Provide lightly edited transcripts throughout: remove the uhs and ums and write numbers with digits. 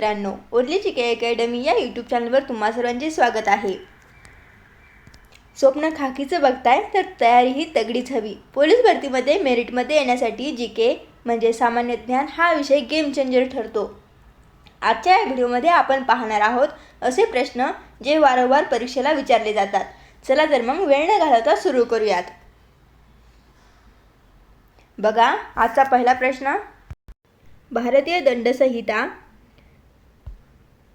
मित्रांनो, orally चिके academy या YouTube चॅनलवर तुम्हा सर्वांचे स्वागत आहे. स्वप्न खाकीचं बघताय तर तयारी ही तगडीच हवी. पोलीस भरतीमध्ये मेरिटमध्ये येण्यासाठी जीके म्हणजे सामान्य ज्ञान हा विषय गेम चेंजर ठरतो. आजच्या या व्हिडिओमध्ये आपण पाहणार आहोत असे प्रश्न जे वारंवार परीक्षेला विचारले जातात. चला तर मग वेळ न घालवता सुरू करूयात. बघा आजचा पहिला प्रश्न. भारतीय दंडसंहिता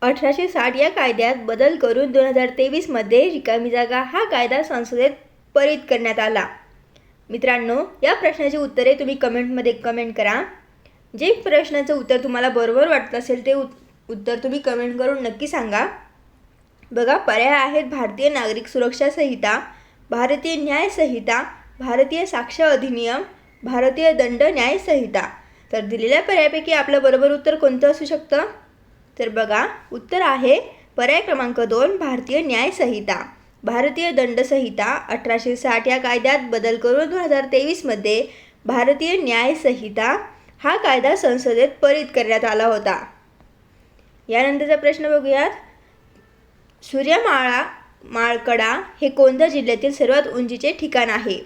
1860 या कायद्यात बदल करून 2023 मध्ये रिकामी जागा हा कायदा संसदेत पारित करण्यात आला. मित्रांनो, या प्रश्नाची उत्तरे तुम्ही कमेंटमध्ये कमेंट करा. जे प्रश्नाचं उत्तर तुम्हाला बरोबर वाटत असेल ते उत्तर तुम्ही कमेंट करून नक्की सांगा. बघा पर्याय आहेत भारतीय नागरिक सुरक्षा संहिता, भारतीय न्याय संहिता, भारतीय साक्ष अधिनियम, भारतीय दंड न्याय संहिता. तर दिलेल्या पर्यायापैकी आपलं बरोबर उत्तर कोणतं असू शकतं? तर बघा उत्तर आहे पर्याय क्रमांक 2 भारतीय न्याय संहिता. भारतीय दंड संहिता 1860 या कायद्यात बदल करून 2023 मध्ये भारतीय न्याय संहिता हा कायदा संसदेत पारित करण्यात आला होता. यानंतरचा प्रश्न बघूयात. सूर्यमाळकडा हे कोणत्या जिल्ह्यातील सर्वात उंचीचे ठिकाण आहे?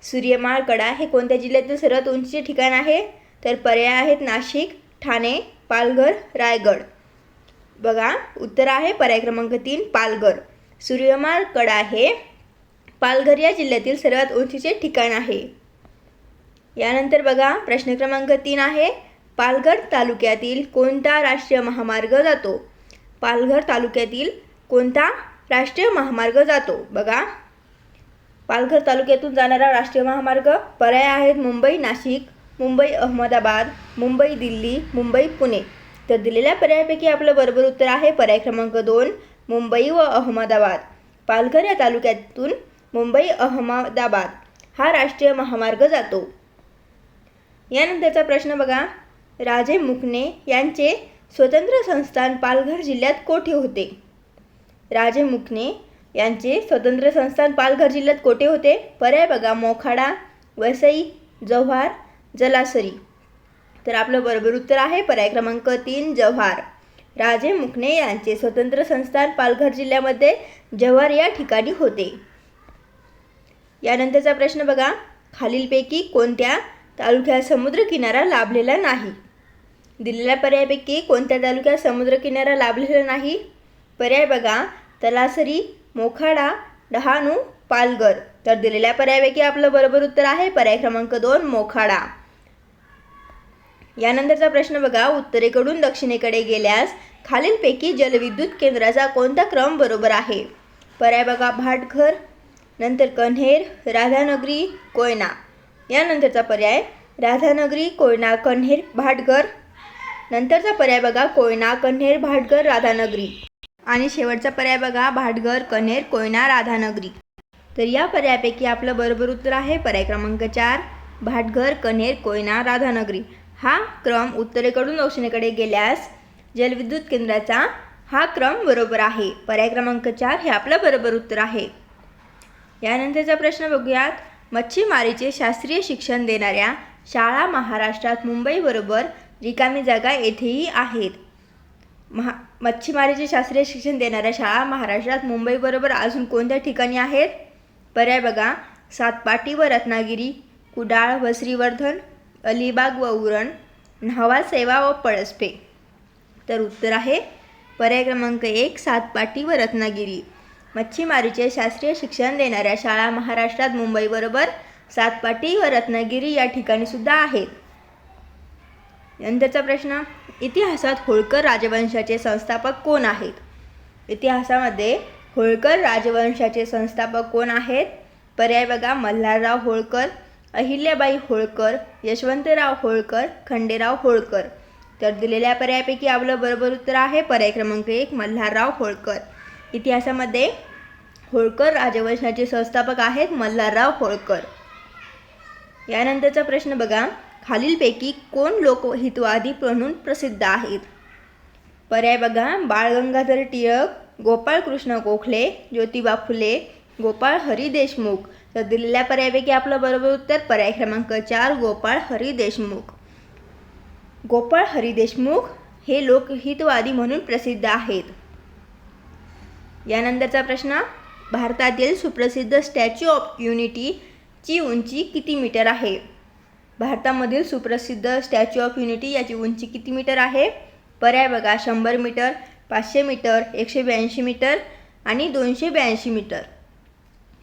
सूर्यमाळकडा हे कोणत्या जिल्ह्यातील सर्वात उंचीचे ठिकाण आहे? तर पर्याय आहेत नाशिक, ठाणे, पालघर, रायगड. बघा उत्तर आहे पर्याय क्रमांक 3 पालघर. सूर्यमाळकडा हे पालघर या जिल्ह्यातील सर्वात उंचीचे ठिकाण आहे. यानंतर बघा प्रश्न क्रमांक 3 आहे पालघर तालुक्यातील कोणता राष्ट्रीय महामार्ग जातो? पालघर तालुक्यातील कोणता राष्ट्रीय महामार्ग जातो? बघा पालघर तालुक्यातून जाणारा राष्ट्रीय महामार्ग पर्याय आहेत मुंबई नाशिक, मुंबई अहमदाबाद, मुंबई दिल्ली, मुंबई पुणे. तर दिलेल्या पर्यायापैकी आपलं बरोबर उत्तर आहे पर्याय क्रमांक 2 मुंबई व अहमदाबाद. पालघर या तालुक्यातून मुंबई अहमदाबाद हा राष्ट्रीय महामार्ग जातो. यानंतरचा प्रश्न बघा. राजे मुकणे यांचे स्वतंत्र संस्थान पालघर जिल्ह्यात कोठे होते? राजे मुकणे यांचे स्वतंत्र संस्थान पालघर जिल्ह्यात कोठे होते? पर्याय बघा मोखाडा, वसई, जव्हार, जलासरी. तर आपलं बरोबर उत्तर आहे पर्याय क्रमांक 3 जव्हार. राजे मुकणे यांचे स्वतंत्र संस्थान पालघर जिल्ह्यामध्ये जव्हार या ठिकाणी होते. यानंतरचा प्रश्न बघा. खालीलपैकी कोणत्या तालुक्यात समुद्रकिनारा लाभलेला नाही? दिलेल्या पर्यायापैकी कोणत्या तालुक्यात समुद्रकिनारा लाभलेला नाही? पर्याय बघा तलासरी, मोखाडा, डहाणू, पालघर. तर दिलेल्या पर्यायापैकी आपलं बरोबर उत्तर आहे पर्याय क्रमांक 2 मोखाडा. यानंतरचा प्रश्न बघा. उत्तरेकडून दक्षिणेकडे गेल्यास खालीलपैकी जलविद्युत केंद्राचा कोणता क्रम बरोबर आहे? पर्याय बघा भाटघर, नंतर कन्हेर, राधानगरी, कोयना. यानंतरचा पर्याय राधानगरी, कोयना, कन्हेर, भाटघर. नंतरचा पर्याय बघा कोयना, कन्हेर, भाटघर, राधानगरी. आणि शेवटचा पर्याय बघा भाटघर, कन्हेर, कोयना, राधानगरी. तर या पर्यायापैकी आपलं बरोबर उत्तर आहे पर्याय क्रमांक 4 भाटघर, कन्हेर, कोयना, राधानगरी. हा क्रम उत्तरेकडून दक्षिणेकडे गेल्यास जलविद्युत केंद्राचा हा क्रम बरोबर आहे. पर्याय क्रमांक 4 हे आपलं बरोबर उत्तर आहे. यानंतरचा प्रश्न बघूयात. मच्छीमारीचे शास्त्रीय शिक्षण देणाऱ्या शाळा महाराष्ट्रात मुंबईबरोबर रिकामी जागा येथेही आहेत. मच्छीमारीचे शास्त्रीय शिक्षण देणाऱ्या शाळा महाराष्ट्रात मुंबईबरोबर अजून कोणत्या ठिकाणी आहेत? पर्याय बघा सातपाटी व रत्नागिरी, कुडाळ व श्रीवर्धन, अलिबाग व उरण, न्हावा, सेवा व पळसपे. तर उत्तर आहे पर्याय क्रमांक 1 सातपाटी व रत्नागिरी. मच्छीमारीचे शास्त्रीय शिक्षण देणाऱ्या शाळा महाराष्ट्रात मुंबईबरोबर सातपाटी व रत्नागिरी या ठिकाणी सुद्धा आहेत. नंतरचा प्रश्न. इतिहासात होळकर राजवंशाचे संस्थापक कोण आहेत? इतिहासामध्ये होळकर राजवंशाचे संस्थापक कोण आहेत? पर्याय बघा मल्हारराव होळकर, अहिल्याबाई होळकर, यशवंतराव होळकर, खंडेराव होळकर. तर दिलेल्या पर्यायापैकी आपलं बरोबर उत्तर आहे पर्याय क्रमांक 1 मल्हारराव होळकर. इतिहासामध्ये होळकर राजवंशाचे संस्थापक आहेत मल्हारराव होळकर. यानंतरचा प्रश्न बघा. खालीलपैकी कोण लोकहितवादी म्हणून प्रसिद्ध आहेत? पर्याय बघा बाळ गंगाधर टिळक, गोपाळकृष्ण गोखले, ज्योतिबा फुले, गोपाळ हरी देशमुख. तर दिलेल्या पर्यायापैकी आपलं बरोबर उत्तर पर्याय क्रमांक 4 गोपाळ हरी देशमुख. गोपाळ हरी देशमुख हे लोकहितवादी म्हणून प्रसिद्ध आहेत. यानंतरचा प्रश्न, भारतातील सुप्रसिद्ध स्टॅच्यू ऑफ युनिटीची उंची किती मीटर आहे? भारतामधील सुप्रसिद्ध स्टॅच्यू ऑफ युनिटी याची उंची किती मीटर आहे? पर्याय बघा, 100 मीटर, 500 मीटर, 182 मीटर आणि 282 मीटर.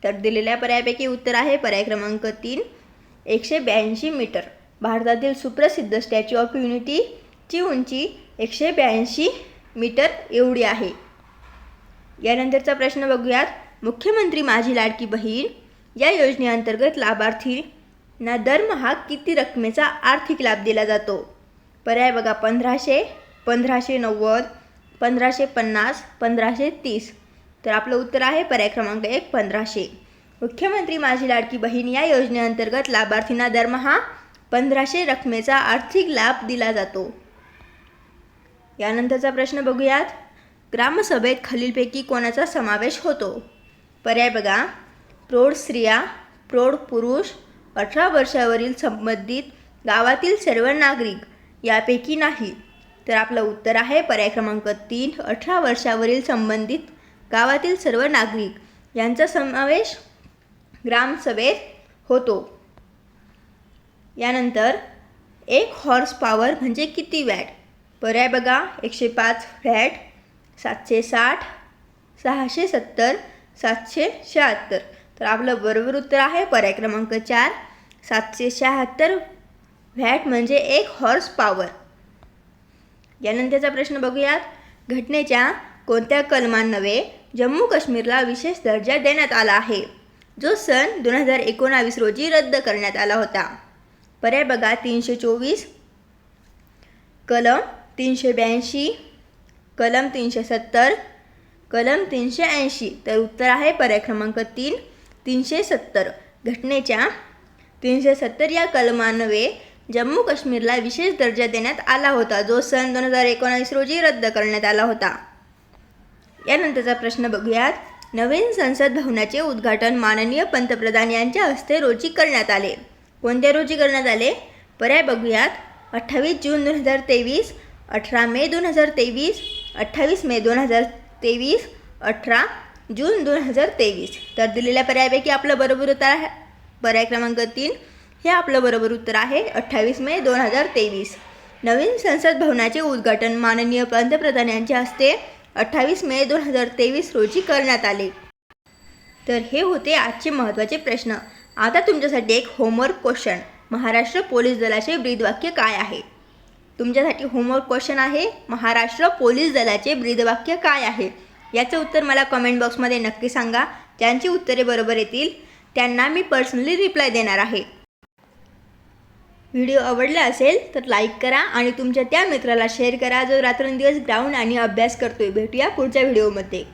तर दिलेल्या पर्यायापैकी उत्तर आहे पर्याय क्रमांक 3, 182 मीटर. भारतातील सुप्रसिद्ध स्टॅच्यू ऑफ युनिटीची उंची 182 मीटर एवढी आहे. यानंतरचा प्रश्न बघूयात, मुख्यमंत्री माझी लाडकी बहीण या योजनेअंतर्गत लाभार्थींना दरमहा किती रकमेचा आर्थिक लाभ दिला जातो? पर्याय बघा, 1500, 1590, 1550, 1530. तर आपलं उत्तर आहे पर्याय क्रमांक 1, 1500. मुख्यमंत्री माझी लाडकी बहीण या योजनेअंतर्गत लाभार्थींना दरमहा 1500 रकमेचा आर्थिक लाभ दिला जातो. यानंतरचा प्रश्न बघूयात, ग्रामसभेत खालीलपैकी कोणाचा समावेश होतो? पर्याय बघा, प्रौढ स्त्रिया, प्रौढ पुरुष, 18 वर्षावरील संबंधित गावातील सर्व नागरिक, यापैकी नाही. तर आपलं उत्तर आहे पर्याय क्रमांक 3, 18 वर्षावरील संबंधित गावातील सर्व नागरिक यांचा समावेश ग्रामसभेत होतो. यानंतर 1 हॉर्स पॉवर म्हणजे किती वॅट? पर्याय बघा, 105 वॅट, 760, 670, 776. तर आपलं बरोबर उत्तर आहे पर्याय क्रमांक 4, 776 वॅट म्हणजे 1 हॉर्स पॉवर. यानंतरचा प्रश्न बघूयात, घटनेच्या कोणत्या कलमान्वये जम्मू काश्मीरला विशेष दर्जा देण्यात आला आहे, जो सन 2019 रोजी रद्द करण्यात आला होता? पर्याय बघा, 324, कलम 382, कलम 370, कलम 380. तर उत्तर आहे पर्याय क्रमांक 3, 370. घटनेच्या 370 या कलमान्वये जम्मू काश्मीरला विशेष दर्जा देण्यात आला होता, जो सन 2019 रोजी रद्द करण्यात आला होता. यानंतरचा प्रश्न बघूयात, नवीन संसद भवनाचे उद्घाटन माननीय पंतप्रधान यांच्या हस्ते रोजी करण्यात आले. कोणत्या रोजी करण्यात आले? पर्याय बघूयात, 28 जून 2023, 18 मे 2023, 28 मे 2023, 18 जून 2023. तर दिलेल्या पर्यायापैकी आपलं बरोबर उत्तर आहे पर्याय क्रमांक 3, हे आपलं बरोबर उत्तर आहे 28 मे 2023. नवीन संसद भवनाचे उद्घाटन माननीय पंतप्रधान यांच्या हस्ते 28 मे 2023 रोजी करण्यात आले. तर हे होते आजचे महत्त्वाचे प्रश्न. आता तुमच्यासाठी एक होमवर्क क्वेश्चन, महाराष्ट्र पोलीस दलाचे ब्रीदवाक्य काय आहे? तुमच्यासाठी होमवर्क क्वेश्चन आहे, महाराष्ट्र पोलीस दलाचे ब्रीदवाक्य काय आहे? याचं उत्तर मला कमेंट बॉक्समध्ये नक्की सांगा. ज्यांची उत्तरे बरोबर येतील त्यांना मी पर्सनली रिप्लाय देणार आहे. व्हिडिओ आवडला असेल तर लाईक करा आणि तुमच्या त्या मित्राला शेअर करा जो रात्रंदिवस ग्राउंड आणि अभ्यास करतोय. भेटूया पुढच्या व्हिडिओमध्ये.